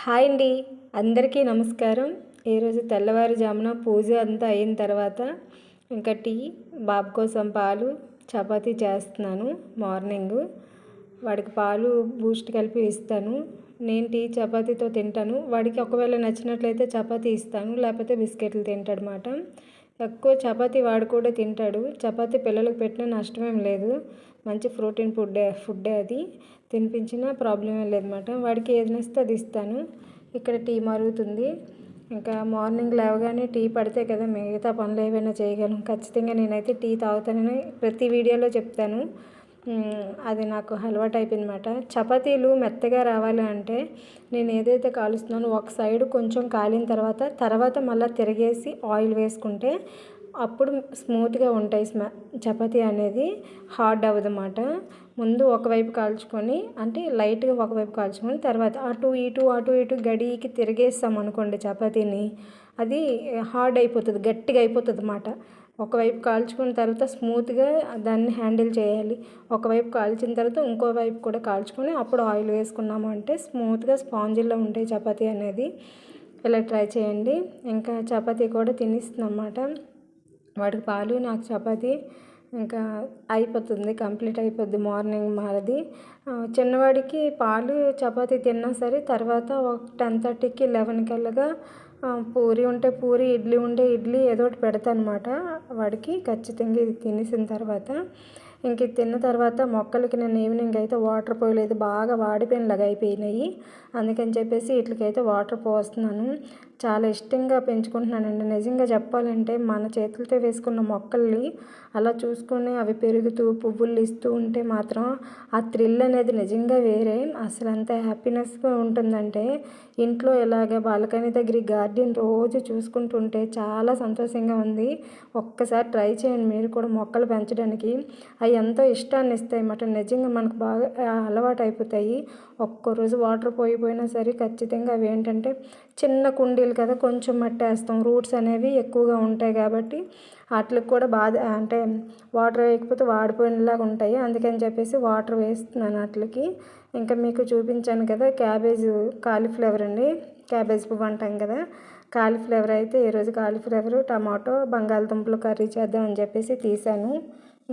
Hi అండి, అందరికీ నమస్కారం. ఈరోజు తెల్లవారుజామున పూజ అంతా అయిన తర్వాత ఇంకా టీ, బాబు కోసం పాలు, చపాతీ చేస్తున్నాను. మార్నింగు వాడికి పాలు బూస్ట్ కలిపి ఇస్తాను. నేను టీ చపాతీతో తింటాను. వాడికి ఒకవేళ నచ్చినట్లయితే చపాతీ ఇస్తాను, లేకపోతే బిస్కెట్లు తింటాడనమాట. ఎక్కువ చపాతీ వాడు కూడా తింటాడు. చపాతీ పిల్లలకు పెట్టినా నష్టమేం లేదు, మంచి ప్రోటీన్ ఫుడ్డే అది. తినిపించినా ప్రాబ్లం ఏం లేదన్నమాట. వాడికి ఏది నచ్చితే అది ఇస్తాను. ఇక్కడ టీ మరుగుతుంది. ఇంకా మార్నింగ్ లేవగానే టీ పడితే కదా మిగతా పనులు ఏవైనా చేయగలను. ఖచ్చితంగా నేనైతే టీ తాగుతానని ప్రతి వీడియోలో చెప్తాను. అది నాకు అలవాటు అయిపోయిందన్నమాట. చపాతీలు మెత్తగా రావాలి అంటే నేను ఏదైతే కాలుస్తున్నానో ఒక సైడ్ కొంచెం కాలిన తర్వాత మళ్ళీ తిరిగేసి ఆయిల్ వేసుకుంటే అప్పుడు స్మూత్గా ఉంటాయి. చపాతీ అనేది హార్డ్ అవ్వదన్నమాట. ముందు ఒకవైపు కాల్చుకొని, అంటే లైట్గా ఒకవైపు కాల్చుకొని తర్వాత అటు ఇటు గడికి తిరిగేస్తాం అనుకోండి చపాతీని, అది హార్డ్ అయిపోతుంది, గట్టిగా అయిపోతుంది అన్నమాట. ఒకవైపు కాల్చుకున్న తర్వాత స్మూత్గా దాన్ని హ్యాండిల్ చేయాలి. ఒకవైపు కాల్చిన తర్వాత ఇంకో వైపు కూడా కాల్చుకొని అప్పుడు ఆయిల్ వేసుకున్నాము అంటే స్మూత్గా స్పాంజిల్లో ఉంటాయి చపాతీ అనేది. ఇలా ట్రై చేయండి. ఇంకా చపాతీ కూడా తినిస్తుంది అన్నమాట. వాడికి పాలు, నాకు చపాతీ ఇంకా అయిపోతుంది, కంప్లీట్ అయిపోద్ది మార్నింగ్ మాది. చిన్నవాడికి పాలు చపాతీ తిన్నా సరే తర్వాత ఒక 10:30కి 11 కల్లాగా పూరి ఉంటే పూరి, ఇడ్లీ ఉంటే ఇడ్లీ ఏదో ఒకటి పెడతాను అనమాట వాడికి. ఖచ్చితంగా ఇది తినేసిన తర్వాత ఇంక ఇది తిన్న తర్వాత మొక్కలకి నేను ఈవినింగ్ అయితే వాటర్ పోయలేదు, బాగా వాడిపోయినలాగా అయిపోయినాయి. అందుకని చెప్పేసి వీటికైతే వాటర్ పోస్తున్నాను. చాలా ఇష్టంగా పెంచుకుంటున్నానండి. నిజంగా చెప్పాలంటే మన చేతులతో వేసుకున్న మొక్కల్ని అలా చూసుకొని అవి పెరుగుతూ పువ్వులు ఇస్తూ ఉంటే మాత్రం ఆ థ్రిల్ అనేది నిజంగా వేరే. అసలు అంత హ్యాపీనెస్గా ఉంటుందంటే ఇంట్లో ఇలాగ బాల్కనీ దగ్గర గార్డెన్ రోజు చూసుకుంటుంటే చాలా సంతోషంగా ఉంది. ఒక్కసారి ట్రై చేయండి మీరు కూడా మొక్కలు పెంచడానికి. అవి ఎంతో ఇష్టాన్ని ఇస్తాయి అన్నమాట. నిజంగా మనకు బాగా అలవాటు అయిపోతాయి. ఒక్కరోజు వాటర్ పోయిపోయినా సరే ఖచ్చితంగా అవి ఏంటంటే చిన్న కుండీలు కదా, కొంచెం మట్టి వేస్తాం, రూట్స్ అనేవి ఎక్కువగా ఉంటాయి కాబట్టి వాటికి కూడా బాగా అంటే వాటర్ వేయకపోతే వాడిపోయినలాగా ఉంటాయి. అందుకని చెప్పేసి వాటర్ వేస్తున్నాను వాటికి. ఇంకా మీకు చూపించాను కదా కాలీఫ్లవర్ అండి, క్యాబేజ్ పువ్వు అంటాం కదా, కాలీఫ్లవర్ అయితే ఈరోజు కాలీఫ్లవర్, టమాటో, బంగాళదుంపలు కర్రీ చేద్దామని చెప్పేసి తీసాను.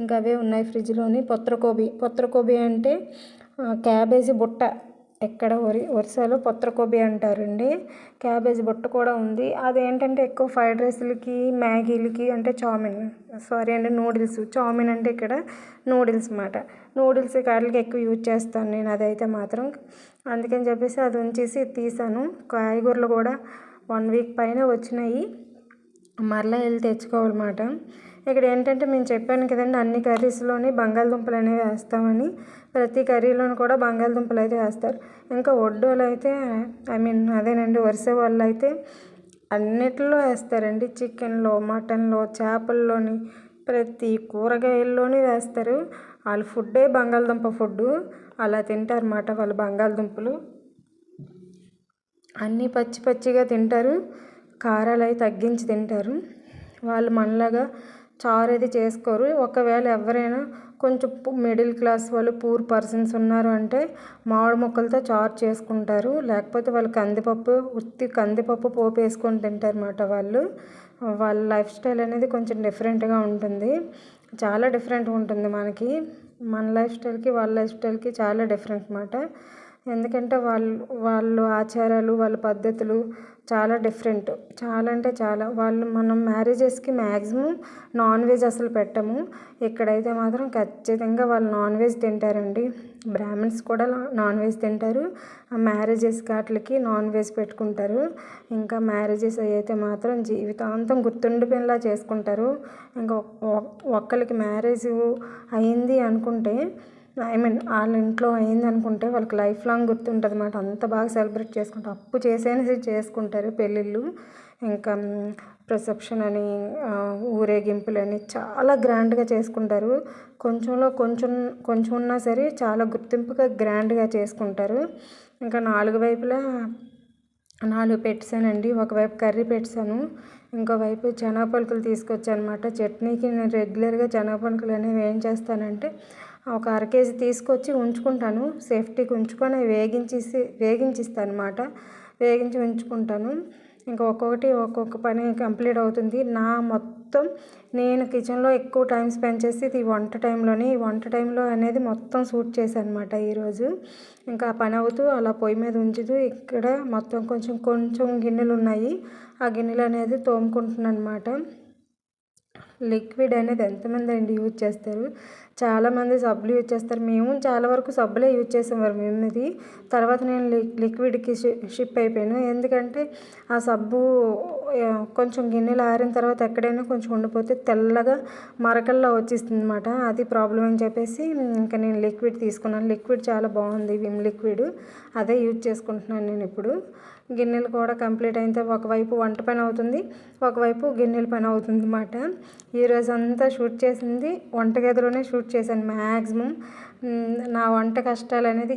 ఇంకా అవే ఉన్నాయి ఫ్రిడ్జ్లోని. పొత్రకోబి అంటే క్యాబేజీ బుట్ట, ఎక్కడ ఒరిస్సాలో పొత్రకోబి అంటారండి. క్యాబేజీ బుట్ట కూడా ఉంది. అదేంటంటే ఎక్కువ ఫ్రైడ్ రైస్లకి, మ్యాగీలకి, అంటే నూడిల్స్. చామిన్ అంటే ఇక్కడ నూడిల్స్ అన్నమాట. నూడిల్స్ వాటికి ఎక్కువ యూజ్ చేస్తాను నేను అదైతే మాత్రం. అందుకని చెప్పేసి అది ఉంచేసి తీసాను. కాయగూరలు కూడా 1 వీక్ పైన వచ్చినాయి, మరలా వెళ్ళి తెచ్చుకోవాలన్నమాట. ఇక్కడ ఏంటంటే నేను చెప్పాను కదండి, అన్ని కర్రీస్లోని బంగాళదుంపలు అనేవి వేస్తామని. ప్రతి కర్రీలోనూ కూడా బంగాళదుంపలు అయితే వేస్తారు. ఇంకా ఒడ్డోలు అయితే అదేనండి, వరుస వాళ్ళు అయితే అన్నిటిలో వేస్తారండి. చికెన్లో, మటన్లో, చేపల్లోని, ప్రతి కూరగాయల్లోని వేస్తారు. వాళ్ళ ఫుడ్డే బంగాళదుంప ఫుడ్డు. అలా తింటారన్నమాట వాళ్ళు బంగాళదుంపలు. అన్నీ పచ్చిగా తింటారు, కారాలు అవి తగ్గించి తింటారు. వాళ్ళు మనలాగా చారు అది చేసుకోరు. ఒకవేళ ఎవరైనా కొంచెం మిడిల్ క్లాస్ వాళ్ళు, పూర్ పర్సన్స్ ఉన్నారు అంటే మామిడి ముక్కలతో చారు చేసుకుంటారు. లేకపోతే వాళ్ళు ఉత్తి కందిపప్పు పోపు వేసుకొని తింటారు అన్నమాట. వాళ్ళ లైఫ్ స్టైల్ అనేది కొంచెం డిఫరెంట్గా ఉంటుంది, చాలా డిఫరెంట్గా ఉంటుంది. మన లైఫ్ స్టైల్కి వాళ్ళ లైఫ్ స్టైల్కి చాలా డిఫరెంట్ అన్నమాట. ఎందుకంటే వాళ్ళు ఆచారాలు, వాళ్ళ పద్ధతులు చాలా డిఫరెంట్. చాలా అంటే చాలా. మనం మ్యారేజెస్కి మ్యాక్సిమం నాన్ వెజ్ అసలు పెట్టము. ఇక్కడైతే మాత్రం ఖచ్చితంగా వాళ్ళు నాన్ వెజ్ తింటారండి. బ్రాహ్మిన్స్ కూడా నాన్ వెజ్ తింటారు. మ్యారేజెస్ వాటికి నాన్ వెజ్ పెట్టుకుంటారు. ఇంకా మ్యారేజెస్ అయితే మాత్రం జీవితాంతం గుర్తుండిపోయేలా చేసుకుంటారు. ఇంకా ఒక్కరికి మ్యారేజ్ అయింది అనుకుంటే, వాళ్ళ ఇంట్లో అయింది అనుకుంటే వాళ్ళకి లైఫ్ లాంగ్ గుర్తుంటుంది అన్నమాట. అంత బాగా సెలబ్రేట్ చేసుకుంటారు. అప్పు చేసైనా చేసుకుంటారు పెళ్ళిళ్ళు. ఇంకా రిసెప్షన్ అని, ఊరేగింపులని చాలా గ్రాండ్గా చేసుకుంటారు. కొంచెం ఉన్నా సరే చాలా గుర్తింపుగా గ్రాండ్గా చేసుకుంటారు. ఇంకా 4 వైపులా 4 పెట్టానండి. ఒకవైపు కర్రీ పెట్టాను, ఇంకోవైపు శనగ పలుకులు తీసుకొచ్చాను అనమాట. చట్నీకి నేను రెగ్యులర్గా శనగ పలుకులు అనేవి ఏం చేస్తానంటే ఒక అర కేజీ తీసుకొచ్చి ఉంచుకుంటాను, సేఫ్టీకి ఉంచుకొని వేగించిస్తాను అనమాట. వేగించి ఉంచుకుంటాను. ఇంకా ఒక్కొక్క పని కంప్లీట్ అవుతుంది. మొత్తం నేను కిచెన్లో ఎక్కువ టైం స్పెండ్ చేసి ఈ వంట టైంలో అనేది మొత్తం షూట్ చేశాను అనమాట ఈరోజు. ఇంకా ఆ పని అవుతూ అలా పొయ్యి మీద ఉంచుతూ ఇక్కడ మొత్తం కొంచెం గిన్నెలు ఉన్నాయి. ఆ గిన్నెలు అనేది తోముకుంటున్నాను అనమాట. లిక్విడ్ అనేది ఎంతమంది అండి యూజ్ చేస్తారు? చాలామంది సబ్బులు యూజ్ చేస్తారు. మేము చాలా వరకు సబ్బులే యూజ్ చేసేవారు మేమది. తర్వాత నేను లిక్విడ్కి షిఫ్ట్ అయిపోయాను. ఎందుకంటే ఆ సబ్బు కొంచెం గిన్నెలు ఆరిన తర్వాత ఎక్కడైనా కొంచెం ఉండిపోతే తెల్లగా మరకల్లా వచ్చేస్తుంది అనమాట. అది ప్రాబ్లం అని చెప్పేసి ఇంకా నేను లిక్విడ్ తీసుకున్నాను. లిక్విడ్ చాలా బాగుంది, విమ్ లిక్విడ్. అదే యూజ్ చేసుకుంటున్నాను నేను ఇప్పుడు. గిన్నెలు కూడా కంప్లీట్ అయితే ఒకవైపు వంట పని అవుతుంది, ఒకవైపు గిన్నెల పని అవుతుంది అన్నమాట. ఈరోజు అంతా షూట్ చేసింది వంటగదిలోనే షూట్ చేశాను మ్యాక్సిమం. నా వంట కష్టాలు అనేది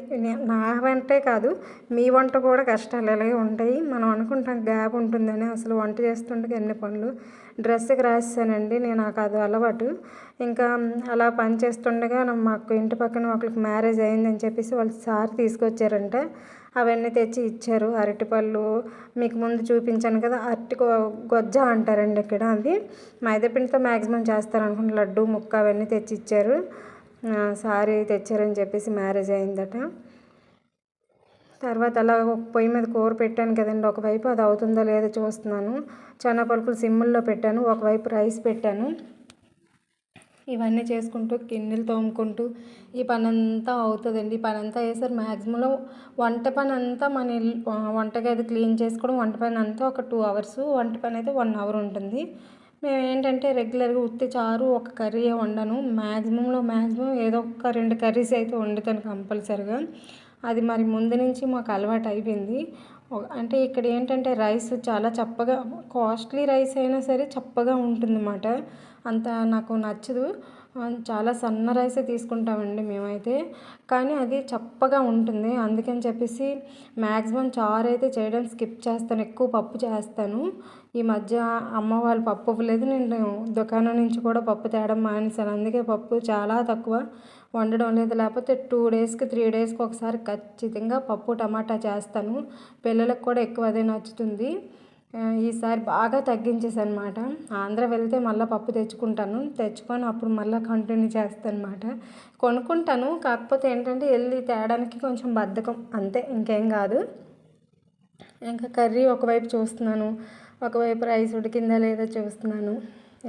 నా వంటే కాదు, మీ వంట కూడా కష్టాలు అలాగే ఉంటాయి. మనం అనుకుంటాం గ్యాప్ ఉంటుందని, అసలు వంట చేస్తుండగా ఎన్ని పనులు. డ్రెస్కి రాసానండి నేను, నాకు అది అలవాటు. ఇంకా అలా పని చేస్తుండగా మాకు ఇంటి పక్కన ఒకరికి మ్యారేజ్ అయిందని చెప్పేసి వాళ్ళు సారి తీసుకొచ్చారంట. అవన్నీ తెచ్చి ఇచ్చారు. అరటిపళ్ళు మీకు ముందు చూపించాను కదా, గొజ్జ అంటారండి ఇక్కడ. అది మైదాపిండితో మ్యాక్సిమం చేస్తారనుకుంటే లడ్డు ముక్క అవన్నీ తెచ్చి ఇచ్చారు. సారీ తెచ్చారని చెప్పేసి మ్యారేజ్ అయిందట. తర్వాత అలా పొయ్యి మీద కూర పెట్టాను కదండి, ఒకవైపు అది అవుతుందో లేదో చూస్తున్నాను. పలుకులు సిమ్ముల్లో పెట్టాను, ఒకవైపు రైస్ పెట్టాను. ఇవన్నీ చేసుకుంటూ గిన్నెలు తోముకుంటూ ఈ పని అంతా అవుతుందండి. ఈ పని అంతా అయ్యేసరికి మ్యాక్సిమంలో వంట పని అంతా వంటగది క్లీన్ చేసుకోవడం, వంట పని అంతా ఒక 2 hours, వంట పని అయితే 1 hour ఉంటుంది. మేము ఏంటంటే రెగ్యులర్గా ఉత్తి చారు ఒక కర్రీ వండను. మ్యాక్సిమం ఏదో ఒక 2 కర్రీస్ అయితే వండుతాను కంపల్సరిగా. అది మరి ముందు నుంచి మాకు అలవాటు అయిపోయింది. అంటే ఇక్కడ ఏంటంటే రైస్ చాలా చప్పగా, కాస్ట్లీ రైస్ అయినా సరే చప్పగా ఉంటుందన్నమాట. అంత నాకు నచ్చదు. చాలా సన్న రైసే తీసుకుంటామండి మేమైతే, కానీ అది చప్పగా ఉంటుంది. అందుకని చెప్పేసి మ్యాక్సిమం చారు అయితే చేయడం స్కిప్ చేస్తాను, ఎక్కువ పప్పు చేస్తాను. ఈ మధ్య అమ్మ వాళ్ళు పప్పు ఇవ్వలేదు, నేను దుకాణం నుంచి కూడా పప్పు తేవడం మానేశాను. అందుకే పప్పు చాలా తక్కువ వండడం లేదు. లేకపోతే 2 daysకి 3 daysకి ఒకసారి ఖచ్చితంగా పప్పు టమాటా చేస్తాను. పిల్లలకు కూడా ఎక్కువ అదే నచ్చుతుంది. ఈసారి బాగా తగ్గించేసాను అనమాట. ఆంధ్ర వెళ్తే మళ్ళీ పప్పు తెచ్చుకొని అప్పుడు మళ్ళీ కంటిన్యూ చేస్తాను అనమాట. కొనుక్కుంటాను, కాకపోతే ఏంటంటే వెళ్ళి తేడానికి కొంచెం బద్ధకం, అంతే, ఇంకేం కాదు. ఇంకా కర్రీ ఒకవైపు చూస్తున్నాను, ఒకవైపు రైస్ ఉడికిందా లేదా చూస్తున్నాను,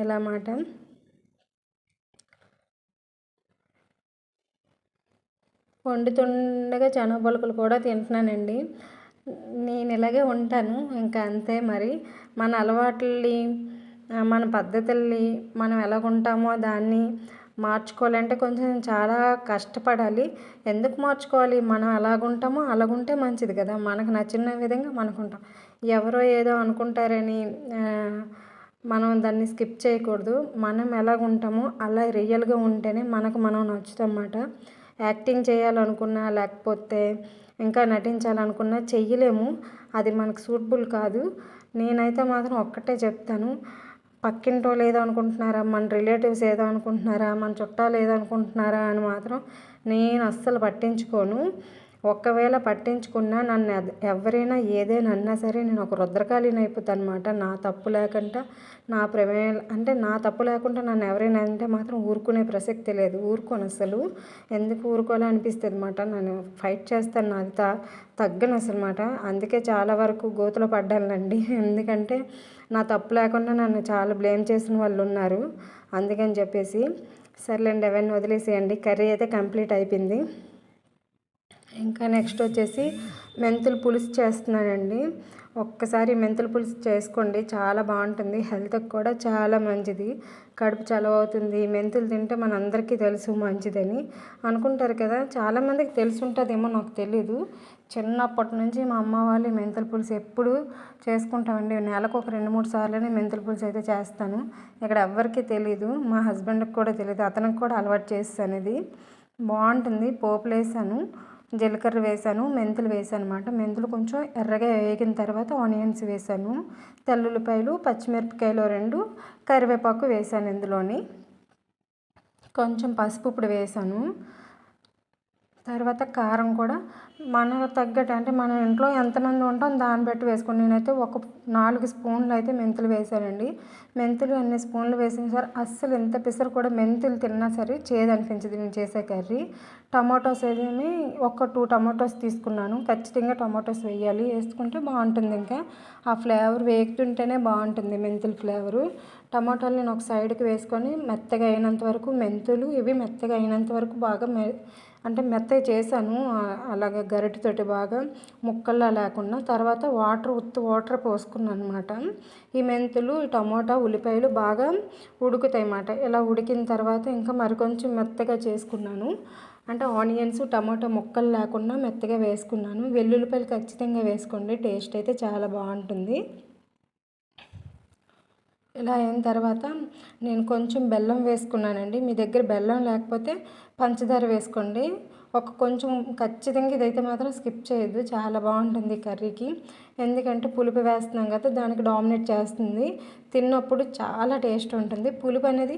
ఎలా మాట. వండుతుండగా పలుకులు కూడా తింటున్నానండి. నేను ఇలాగే ఉంటాను, ఇంకా అంతే. మరి మన అలవాట్లని, మన పద్ధతుల్ని మనం ఎలాగుంటామో దాన్ని మార్చుకోవాలంటే కొంచెం చాలా కష్టపడాలి. ఎందుకు మార్చుకోవాలి? మనం ఎలాగుంటామో అలాగుంటే మంచిది కదా. మనకు నచ్చిన విధంగా మనకుంటాం. ఎవరో ఏదో అనుకుంటారని మనం దాన్ని స్కిప్ చేయకూడదు. మనం ఎలాగుంటామో అలా రియల్గా ఉంటేనే మనం నచ్చుతామన్నమాట. యాక్టింగ్ చేయాలనుకున్నా, లేకపోతే ఇంకా నటించాలనుకున్నా చెయ్యలేము. అది మనకు సూటబుల్ కాదు. నేనైతే మాత్రం ఒక్కటే చెప్తాను, పక్కింటోళ్ళు ఏదో అనుకుంటున్నారా, మన రిలేటివ్స్ ఏదో అనుకుంటున్నారా, మన చుట్టాలు ఏదో అనుకుంటున్నారా అని మాత్రం నేను అస్సలు పట్టించుకోను. ఒకవేళ పట్టించుకున్నా నన్ను ఎవరైనా ఏదైనా అన్నా సరే నేను ఒక రుద్రకాళిని అయిపోతాను అనమాట. నా తప్పు లేకుండా నన్ను ఎవరైనా అంటే మాత్రం ఊరుకునే ప్రసక్తి లేదు. ఊరుకోను అసలు. ఎందుకు ఊరుకోలే అనిపిస్తుంది అనమాట. నేను ఫైట్ చేస్తాను, నాది తగ్గను అసలు అనమాట. అందుకే చాలా వరకు గోతులో పడ్డానండి. ఎందుకంటే నా తప్పు లేకుండా నన్ను చాలా బ్లేమ్ చేసిన వాళ్ళు ఉన్నారు. అందుకని చెప్పేసి సర్లేండి, అవన్నీ వదిలేసేయండి. కర్రీ అయితే కంప్లీట్ అయిపోయింది. ఇంకా నెక్స్ట్ వచ్చేసి మెంతులు పులుసు చేస్తున్నానండి. ఒక్కసారి మెంతుల పులుసు చేసుకోండి, చాలా బాగుంటుంది. హెల్త్కి కూడా చాలా మంచిది, కడుపు చలవ అవుతుంది. మెంతులు తింటే మనందరికీ తెలుసు మంచిదని అనుకుంటారు కదా, చాలామందికి తెలిసి ఉంటుందేమో, నాకు తెలీదు. చిన్నప్పటి నుంచి మా అమ్మ వాళ్ళు మెంతుల పులుసు ఎప్పుడు చేసుకుంటామండి. నెలకు ఒక 2-3 సార్లనే మెంతుల పులుసు అయితే చేస్తాను. ఇక్కడ ఎవ్వరికీ తెలీదు, మా హస్బెండ్కి కూడా తెలియదు, అతనికి కూడా అలవాటు చేస్తాను. ఇది బాగుంటుంది. పోపులు వేసాను, జీలకర్ర వేసాను, మెంతులు వేసాను అనమాట. మెంతులు కొంచెం ఎర్రగా వేగిన తర్వాత ఆనియన్స్ వేసాను, తెల్లుల్లిపాయలు, పచ్చిమిరపకాయలు 2, కరివేపాకు వేసాను ఇందులోని. కొంచెం పసుపు ఇప్పుడు వేసాను. తర్వాత కారం కూడా మనకు తగ్గట్టు, అంటే మన ఇంట్లో ఎంతమంది ఉంటాం దాన్ని బట్టి వేసుకోండి. నేనైతే ఒక 4 స్పూన్లు అయితే మెంతులు వేసానండి. మెంతులు అన్ని స్పూన్లు వేసిన సరే అస్సలు ఎంత పిసరు కూడా మెంతులు తిన్నా సరే చేదు అనిపించదు నేను చేసే కర్రీ. టమాటోస్ ఏమి ఒక 2 టమాటోస్ తీసుకున్నాను. ఖచ్చితంగా టమాటోస్ వేయాలి, వేసుకుంటే బాగుంటుంది. ఇంకా ఆ ఫ్లేవర్ వేగుతుంటేనే బాగుంటుంది మెంతుల ఫ్లేవరు. టమాటాలు నేను ఒక సైడ్కి వేసుకొని మెత్తగా అయినంత వరకు మెంతులు ఇవి మెత్తగా అయినంత వరకు బాగా అంటే మెత్తగా చేశాను. అలాగే గరిటెతోటి బాగా ముక్కల్లా లేకుండా. తర్వాత ఉత్తి వాటర్ పోసుకున్నాను అనమాట. ఈ మెంతులు, ఈ టమోటా, ఉల్లిపాయలు బాగా ఉడుకుతాయి అన్నమాట. ఇలా ఉడికిన తర్వాత ఇంకా మరికొంచెం మెత్తగా చేసుకున్నాను. అంటే ఆనియన్స్, టమాటా ముక్కలు లేకుండా మెత్తగా వేసుకున్నాను. వెల్లుల్లిపాయలు ఖచ్చితంగా వేసుకోండి, టేస్ట్ అయితే చాలా బాగుంటుంది. ఇలా అయిన తర్వాత నేను కొంచెం బెల్లం వేసుకున్నానండి. మీ దగ్గర బెల్లం లేకపోతే పంచదార వేసుకోండి. కొంచెం ఖచ్చితంగా ఇదైతే మాత్రం స్కిప్ చేయొద్దు, చాలా బాగుంటుంది కర్రీకి. ఎందుకంటే పులుపు వేస్తున్నాం కదా, దానికి డామినేట్ చేస్తుంది. తిన్నప్పుడు చాలా టేస్ట్ ఉంటుంది. పులుపు అనేది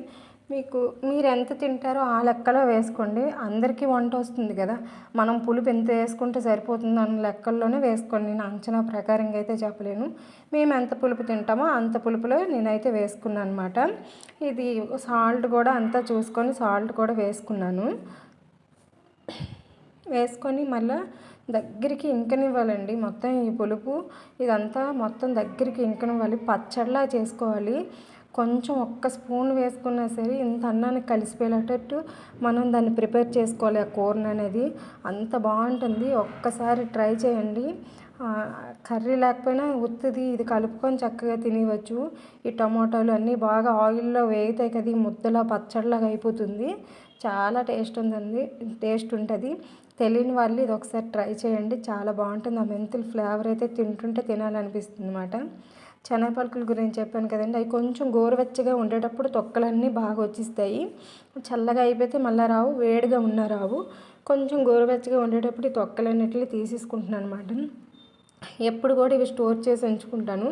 మీరు ఎంత తింటారో ఆ లెక్కలో వేసుకోండి. అందరికీ వంట వస్తుంది కదా, మనం పులుపు ఎంత వేసుకుంటే సరిపోతుంది అన్న లెక్కల్లోనే వేసుకోండి. నేను అంచనా ప్రకారంగా అయితే చెప్పలేను. మేము ఎంత పులుపు తింటామో అంత పులుపులో నేనైతే వేసుకున్నాను అనమాట. ఇది సాల్ట్ కూడా అంతా చూసుకొని సాల్ట్ కూడా వేసుకున్నాను. వేసుకొని మళ్ళీ దగ్గరికి ఇంకనివ్వాలండి. మొత్తం ఈ పులుపు ఇదంతా మొత్తం దగ్గరికి ఇంకనివ్వాలి. పచ్చడిలా చేసుకోవాలి. కొంచెం ఒక్క స్పూన్ వేసుకున్నా సరే ఇంత అన్నానికి కలిసిపోయేటట్టు మనం దాన్ని ప్రిపేర్ చేసుకోవాలి. ఆ కూరని అనేది అంత బాగుంటుంది. ఒక్కసారి ట్రై చేయండి. కర్రీ లేకపోయినా ఉత్తిది ఇది కలుపుకొని చక్కగా తినవచ్చు. ఈ టమాటాలు అన్నీ బాగా ఆయిల్లో వేగుతాయి కదా, ఈ ముద్దలా పచ్చడిలాగా అయిపోతుంది. చాలా టేస్ట్ ఉంటుంది. తెలియని వాళ్ళు ఇది ఒకసారి ట్రై చేయండి, చాలా బాగుంటుంది. ఆ మెంతుల ఫ్లేవర్ అయితే తింటుంటే తినాలనిపిస్తుంది అన్నమాట. శనగపలుకుల గురించి చెప్పాను కదండి, అవి కొంచెం గోరువెచ్చగా ఉండేటప్పుడు తొక్కలన్నీ బాగా వచ్చేస్తాయి. చల్లగా అయిపోతే మళ్ళీ రావు, వేడిగా ఉన్నా రావు. కొంచెం గోరువెచ్చగా ఉండేటప్పుడు ఈ తొక్కలన్నిటిని తీసేసుకుంటున్నాను అనమాట. ఎప్పుడు కూడా ఇవి స్టోర్ చేసి ఉంచుకుంటాను.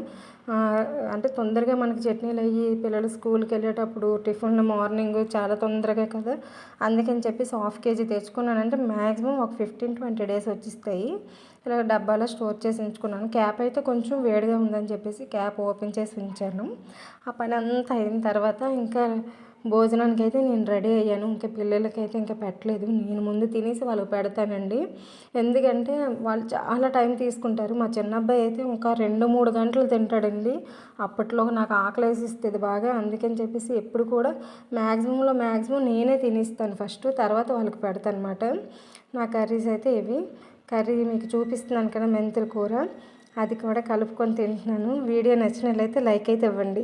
అంటే తొందరగా మనకి చట్నీలు అయ్యి పిల్లలు స్కూల్కి వెళ్ళేటప్పుడు టిఫిన్లు మార్నింగ్ చాలా తొందరగా కదా, అందుకని చెప్పేసి 1/2 kg తెచ్చుకున్నానంటే మ్యాక్సిమం ఒక 15-20 days వచ్చేస్తాయి. ఇలా డబ్బాలో స్టోర్ చేసి ఉంచుకున్నాను. క్యాప్ అయితే కొంచెం వేడిగా ఉందని చెప్పేసి క్యాప్ ఓపెన్ చేసి ఉంచాను. ఆ పని అంతా అయిన తర్వాత ఇంకా భోజనానికి అయితే నేను రెడీ అయ్యాను. ఇంకా పిల్లలకైతే ఇంకా పెట్టలేదు. నేను ముందు తినేసి వాళ్ళకి పెడతానండి. ఎందుకంటే వాళ్ళు చాలా టైం తీసుకుంటారు. మా చిన్న అబ్బాయి అయితే ఇంకా 2-3 గంటలు తింటాడండి. అప్పట్లో నాకు ఆకలి వేసిస్తుంది బాగా. అందుకని చెప్పేసి ఎప్పుడు కూడా మ్యాక్సిమం నేనే తినేస్తాను ఫస్ట్, తర్వాత వాళ్ళకి పెడతాను అనమాట. నా కర్రీస్ అయితే ఇవి. కర్రీ మీకు చూపిస్తున్నాను కదా, మెంతుల కూర, అది కూడా కలుపుకొని తింటున్నాను. వీడియో నచ్చినట్లయితే లైక్ అయితే ఇవ్వండి.